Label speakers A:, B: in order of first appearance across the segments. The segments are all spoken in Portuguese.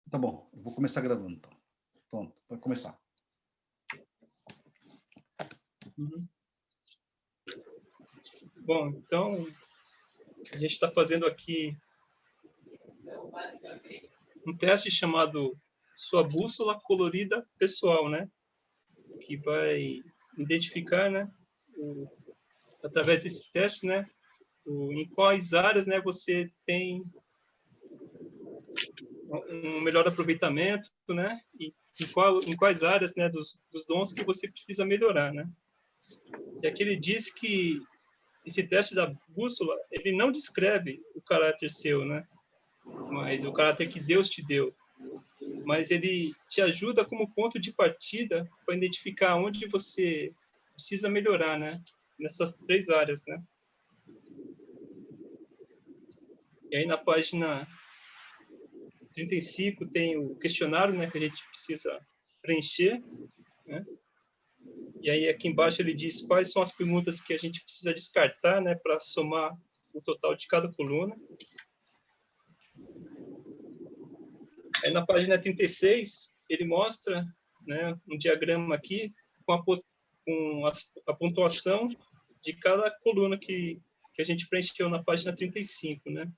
A: Tá bom, eu vou começar gravando, então. Pronto, vai começar.
B: Uhum. Bom, então, a gente está fazendo aqui um teste chamado Sua Bússola Colorida Pessoal, né? Que vai identificar, né, através desse teste, né, em quais áreas, né, você tem um melhor aproveitamento, né, e em quais áreas, né, dos dons que você precisa melhorar, né. E aqui ele diz que esse teste da bússola, ele não descreve o caráter seu, né, mas o caráter que Deus te deu, mas ele te ajuda como ponto de partida para identificar onde você precisa melhorar, né, nessas 3 áreas, né. E aí na página 35 tem o questionário, né, que a gente precisa preencher, né? E aí aqui embaixo ele diz quais são as perguntas que a gente precisa descartar, né, para somar o total de cada coluna. Aí na página 36 ele mostra, né, um diagrama aqui com a pontuação de cada coluna que a gente preencheu na página 35, né?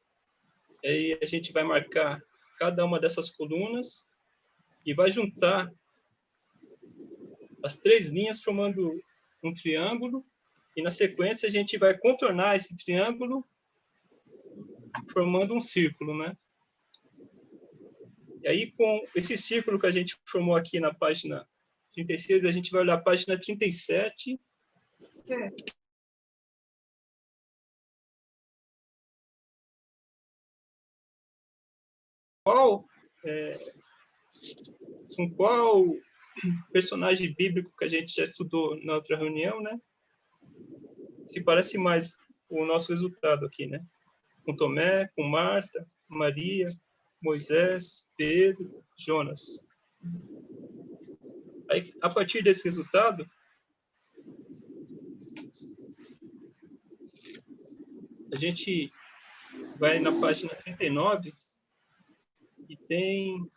B: Aí a gente vai marcar cada uma dessas colunas e vai juntar as 3 linhas formando um triângulo, e na sequência a gente vai contornar esse triângulo formando um círculo, né? E aí, com esse círculo que a gente formou aqui na página 36, a gente vai olhar a página 37. Com qual personagem bíblico que a gente já estudou na outra reunião, né, se parece mais o nosso resultado aqui, né? Com Tomé, com Marta, Maria, Moisés, Pedro, Jonas. Aí, a partir desse resultado, a gente vai na página 39 e tem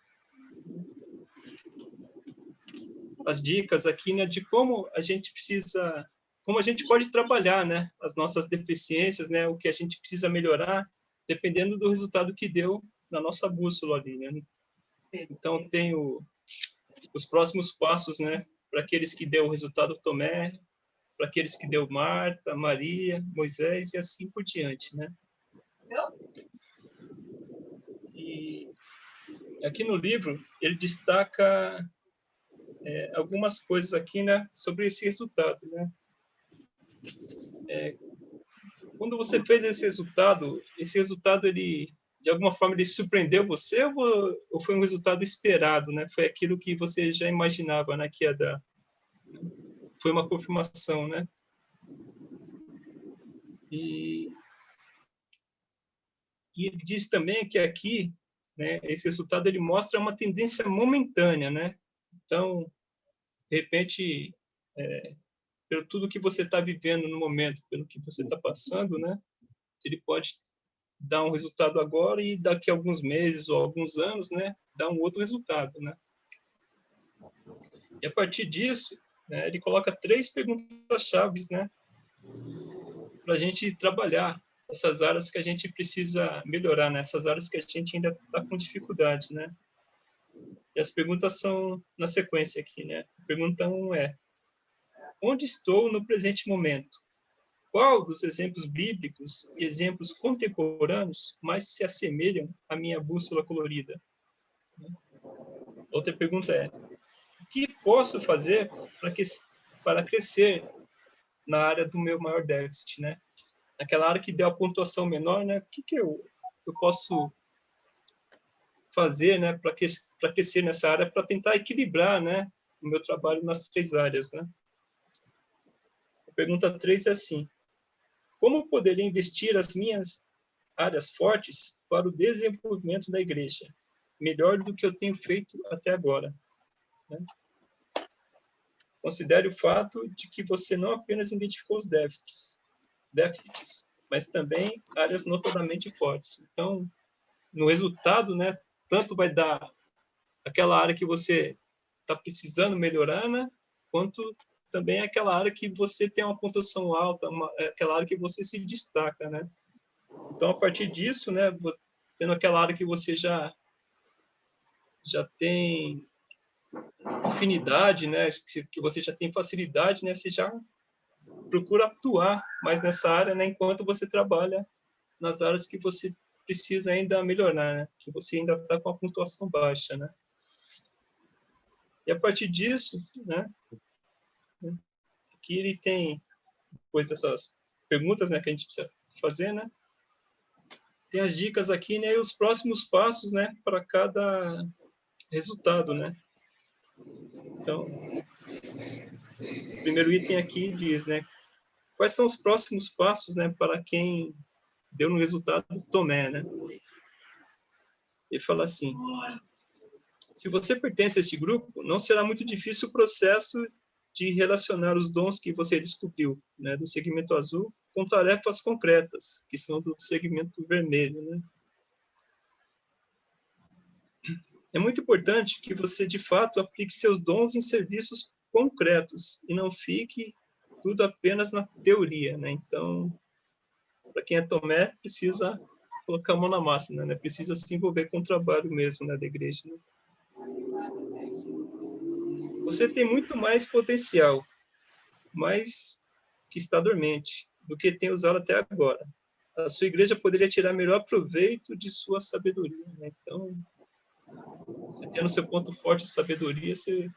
B: as dicas aqui, né, de como a gente pode trabalhar, né, as nossas deficiências, né, o que a gente precisa melhorar, dependendo do resultado que deu na nossa bússola ali, né? Então tem os próximos passos, né, para aqueles que deu o resultado Tomé, para aqueles que deu Marta, Maria, Moisés e assim por diante, né? E aqui no livro ele destaca algumas coisas aqui, né, sobre esse resultado, né? Quando você fez esse resultado ele de alguma forma ele surpreendeu você ou foi um resultado esperado, né? Foi aquilo que você já imaginava, né, que ia dar? Foi uma confirmação, né? E ele diz também que aqui, né, esse resultado ele mostra uma tendência momentânea, né? Então, de repente, pelo tudo que você está vivendo no momento, pelo que você está passando, né? Ele pode dar um resultado agora e daqui a alguns meses ou alguns anos, né, dar um outro resultado, né? E a partir disso, né, ele coloca 3 perguntas-chave, né, para a gente trabalhar essas áreas que a gente precisa melhorar, né, essas áreas que a gente ainda está com dificuldade, né? E as perguntas são na sequência aqui, né? A pergunta 1 é: onde estou no presente momento? Qual dos exemplos bíblicos e exemplos contemporâneos mais se assemelham à minha bússola colorida? Outra pergunta é: o que posso fazer para crescer na área do meu maior déficit, né? Naquela área que deu a pontuação menor, né? O que eu posso fazer, né, para crescer nessa área, para tentar equilibrar, né, o meu trabalho nas 3 áreas, né? A pergunta 3 é assim: como poderia investir as minhas áreas fortes para o desenvolvimento da igreja, melhor do que eu tenho feito até agora, né? Considere o fato de que você não apenas identificou os déficits, mas também áreas notadamente fortes. Então, no resultado, né, tanto vai dar aquela área que você está precisando melhorar, né? Quanto também aquela área que você tem uma pontuação alta, aquela área que você se destaca, né? Então, a partir disso, né, tendo aquela área que você já tem afinidade, né, que você já tem facilidade, né, você já procura atuar mais nessa área, né, enquanto você trabalha nas áreas que você precisa ainda melhorar, né, que você ainda está com a pontuação baixa, né. E a partir disso, né, aqui ele tem, depois dessas perguntas, né, que a gente precisa fazer, né, tem as dicas aqui, né, e os próximos passos, né, para cada resultado, né. Então, o primeiro item aqui diz, né, quais são os próximos passos, né, para quem deu no resultado Tomé, né? Ele fala assim: se você pertence a esse grupo, não será muito difícil o processo de relacionar os dons que você descobriu, né, do segmento azul, com tarefas concretas, que são do segmento vermelho, né? É muito importante que você, de fato, aplique seus dons em serviços concretos e não fique tudo apenas na teoria, né? Então, para quem é Tomé, precisa colocar a mão na massa, né? Precisa se envolver com o trabalho mesmo, né, da igreja, né? Você tem muito mais potencial, mas que está dormente, do que tem usado até agora. A sua igreja poderia tirar melhor proveito de sua sabedoria, né? Então, você tendo seu ponto forte de sabedoria, você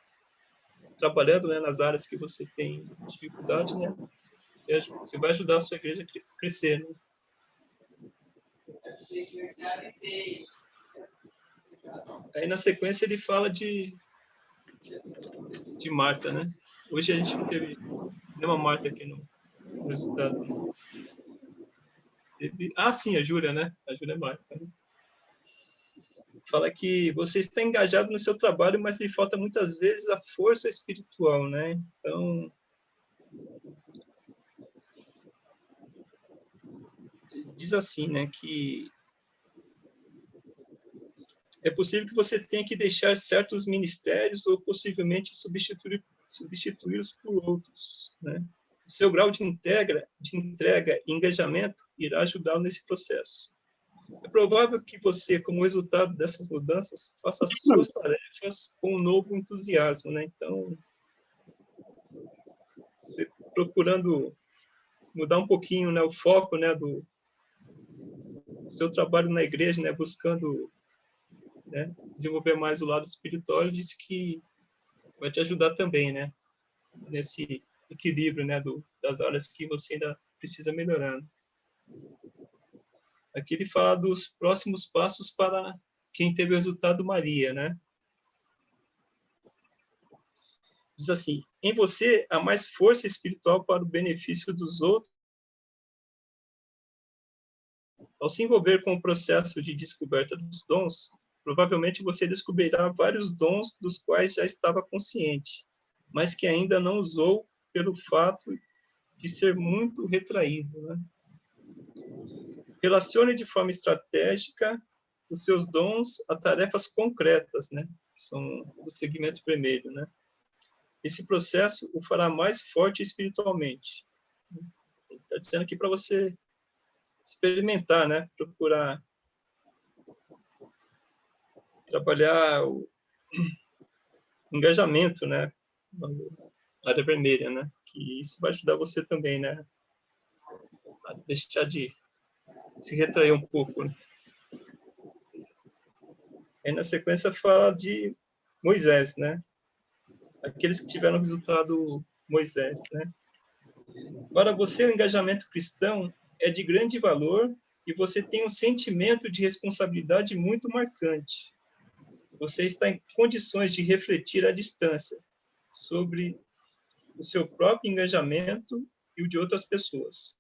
B: trabalhando, né, nas áreas que você tem dificuldade, né, você vai ajudar a sua igreja a crescer, né? Aí, na sequência, ele fala de Marta, né? Hoje a gente não teve nenhuma Marta aqui no resultado. Sim, a Júlia, né? A Júlia é Marta, né? Fala que você está engajado no seu trabalho, mas lhe falta muitas vezes a força espiritual, né? Então, diz assim, né, que é possível que você tenha que deixar certos ministérios ou possivelmente substituí-los por outros, né? O seu grau de entrega e engajamento irá ajudá-lo nesse processo. É provável que você, como resultado dessas mudanças, faça as suas tarefas com um novo entusiasmo, né? Então, você procurando mudar um pouquinho, né, o foco, né, do seu trabalho na igreja, né, buscando, né, desenvolver mais o lado espiritual, diz que vai te ajudar também, né, nesse equilíbrio, né, das áreas que você ainda precisa melhorar. Aqui ele fala dos próximos passos para quem teve o resultado Maria, né? Diz assim: em você há mais força espiritual para o benefício dos outros. Ao se envolver com o processo de descoberta dos dons, provavelmente você descobrirá vários dons dos quais já estava consciente, mas que ainda não usou pelo fato de ser muito retraído, né? Relacione de forma estratégica os seus dons a tarefas concretas, né? Que são do segmento vermelho, né? Esse processo o fará mais forte espiritualmente. Está dizendo aqui para você experimentar, né? Procurar trabalhar o engajamento, né? Na área vermelha, né? Que isso vai ajudar você também, né? A deixar de se retrair um pouco, né? Aí, na sequência, fala de Moisés, né? Aqueles que tiveram resultado Moisés, né? Para você, o engajamento cristão é de grande valor e você tem um sentimento de responsabilidade muito marcante. Você está em condições de refletir à distância sobre o seu próprio engajamento e o de outras pessoas.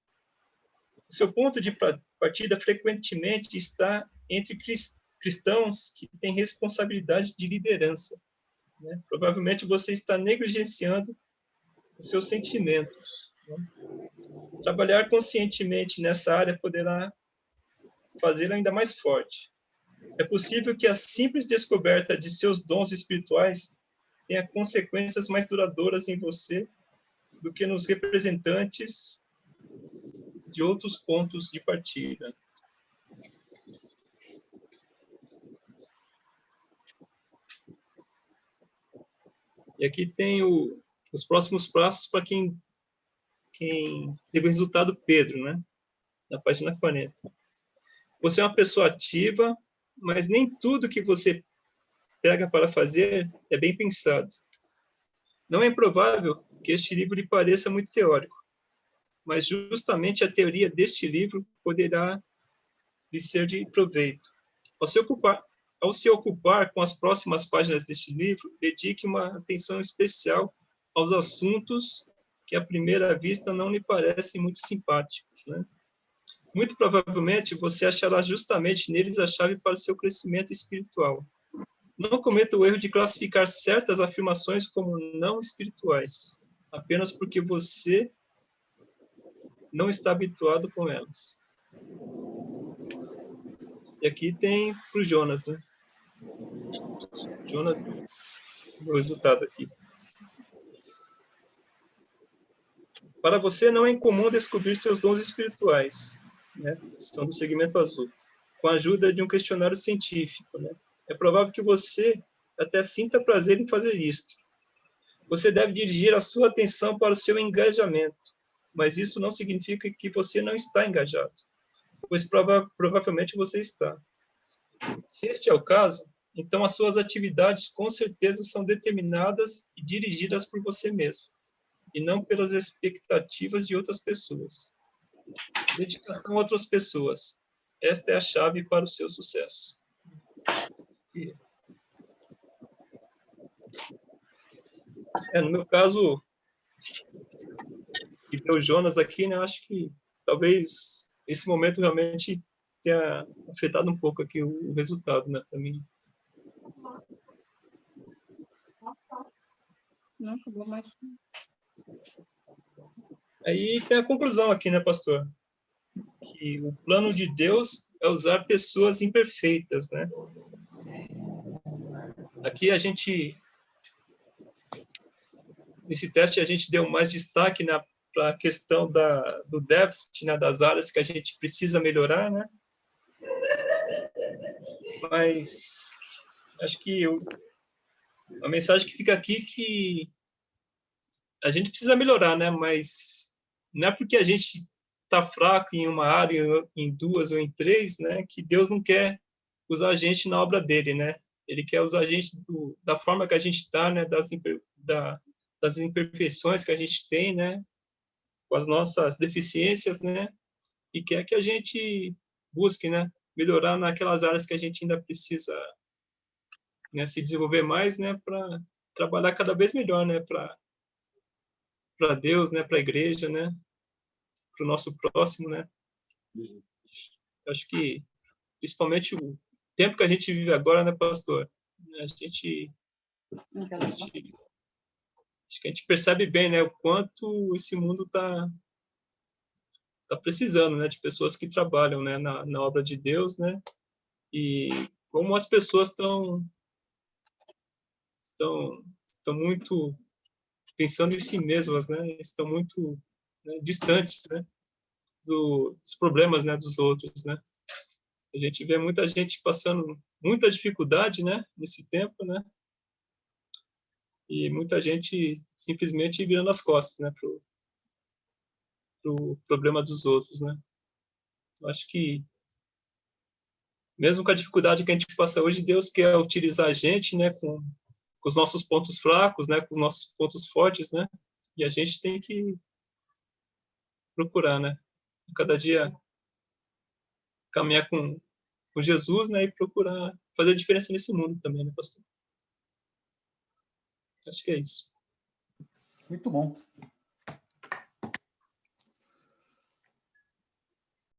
B: O seu ponto de partida frequentemente está entre cristãos que têm responsabilidade de liderança, né? Provavelmente você está negligenciando os seus sentimentos, né? Trabalhar conscientemente nessa área poderá fazê-lo ainda mais forte. É possível que a simples descoberta de seus dons espirituais tenha consequências mais duradouras em você do que nos representantes de outros pontos de partida. E aqui tem os próximos passos para quem teve o resultado Pedro, né? Na página 40. Você é uma pessoa ativa, mas nem tudo que você pega para fazer é bem pensado. Não é improvável que este livro lhe pareça muito teórico, mas justamente a teoria deste livro poderá lhe ser de proveito. Ao se ocupar com as próximas páginas deste livro, dedique uma atenção especial aos assuntos que à primeira vista não lhe parecem muito simpáticos, né? Muito provavelmente você achará justamente neles a chave para o seu crescimento espiritual. Não cometa o erro de classificar certas afirmações como não espirituais, apenas porque você não está habituado com elas. E aqui tem para o Jonas, né? Jonas, o resultado aqui. Para você não é incomum descobrir seus dons espirituais, né? São do segmento azul, com a ajuda de um questionário científico, né? É provável que você até sinta prazer em fazer isto. Você deve dirigir a sua atenção para o seu engajamento, mas isso não significa que você não está engajado, pois provavelmente você está. Se este é o caso, então as suas atividades com certeza são determinadas e dirigidas por você mesmo, e não pelas expectativas de outras pessoas. Dedicação a outras pessoas. Esta é a chave para o seu sucesso. No meu caso, que deu Jonas aqui, né, eu acho que talvez esse momento realmente tenha afetado um pouco aqui o resultado, né, para mim.
C: Não acabou mais.
B: Aí tem a conclusão aqui, né, pastor? Que o plano de Deus é usar pessoas imperfeitas, né? Aqui nesse teste a gente deu mais destaque para a questão do déficit, né, das áreas que a gente precisa melhorar, né? Mas acho que a mensagem que fica aqui é que a gente precisa melhorar, né? Mas não é porque a gente está fraco em uma área, em duas ou em três, né? Que Deus não quer usar a gente na obra dele, né? Ele quer usar a gente da forma que a gente está, né? Das imperfeições que a gente tem, né? Com as nossas deficiências, né? E quer que a gente busque, né? Melhorar naquelas áreas que a gente ainda precisa, né? Se desenvolver mais, né? Para trabalhar cada vez melhor, né? Para Deus, né? Para a igreja, né? Para o nosso próximo, né? Acho que principalmente o tempo que a gente vive agora, né, pastor? Acho que a gente percebe bem, né, o quanto esse mundo tá precisando, né, de pessoas que trabalham, né, na obra de Deus, né, e como as pessoas estão muito pensando em si mesmas, né, estão muito, né, distantes, né, dos problemas, né, dos outros, né. A gente vê muita gente passando muita dificuldade, né, nesse tempo, né, e muita gente simplesmente virando as costas, né, pro problema dos outros, né. Eu acho que mesmo com a dificuldade que a gente passa hoje, Deus quer utilizar a gente, né, com os nossos pontos fracos, né, com os nossos pontos fortes, né, e a gente tem que procurar, né, cada dia caminhar com Jesus, né, e procurar fazer a diferença nesse mundo também, né, pastor? Acho que é isso.
A: Muito bom.